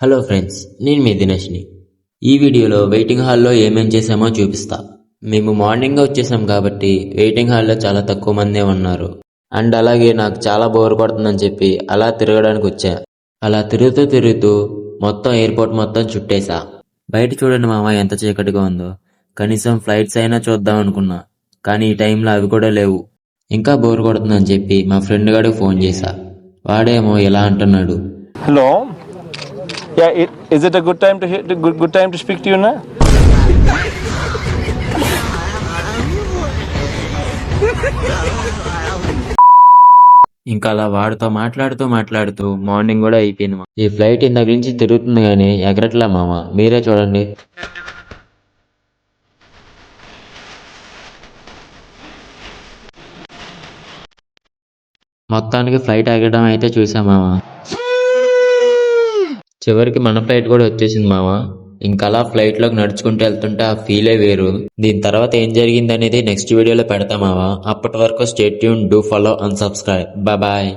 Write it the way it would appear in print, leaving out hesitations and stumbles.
Hello friends, నేను మీ దినేష్ని. ఈ వీడియోలో వెయిటింగ్ హాల్లో ఏమేం చేసామో చూపిస్తా. మేము మార్నింగ్ వచ్చేసాం కాబట్టి వెయిటింగ్ హాల్లో చాలా తక్కువ మందే ఉన్నారు. అండ్ అలాగే నాకు చాలా బోర్ కొడుతుందని చెప్పి అలా తిరగడానికి వచ్చా. అలా తిరుగుతూ మొత్తం ఎయిర్పోర్ట్ మొత్తం చుట్టేసా. బయట చూడండి మామ, ఎంత చీకటిగా ఉందో. కనీసం ఫ్లైట్స్ అయినా చూద్దాం అనుకున్నా, కానీ ఈ టైంలో అవి కూడా లేవు. ఇంకా బోర్ కొడుతుందని చెప్పి మా ఫ్రెండ్ గాడికి ఫోన్ చేశా. వాడేమో ఇలా అంటున్నాడు. Hello. Yeah, is it a good time to good time to speak to you now? ఇంకా అలా వాడితో మాట్లాడుతూ మార్నింగ్ కూడా అయిపోయింది. ఈ ఫ్లైట్ ఇందాక నుంచి తిరుగుతుంది కానీ ఎగరట్లా మామ, మీరే చూడండి. మొత్తానికి ఫ్లైట్ ఎగరడం అయితే చూసాం మామ. చివరికి మన ఫ్లైట్ కూడా వచ్చేసింది మామ. ఇంకా అలా ఫ్లైట్ లోకి నడుచుకుంటూ వెళ్తుంటే ఆ ఫీలే వేరు. దీని తర్వాత ఏం జరిగింది అనేది నెక్స్ట్ వీడియోలో పెడతాం మామ. అప్పటి వరకు stay tune, do follow and subscribe. Bye.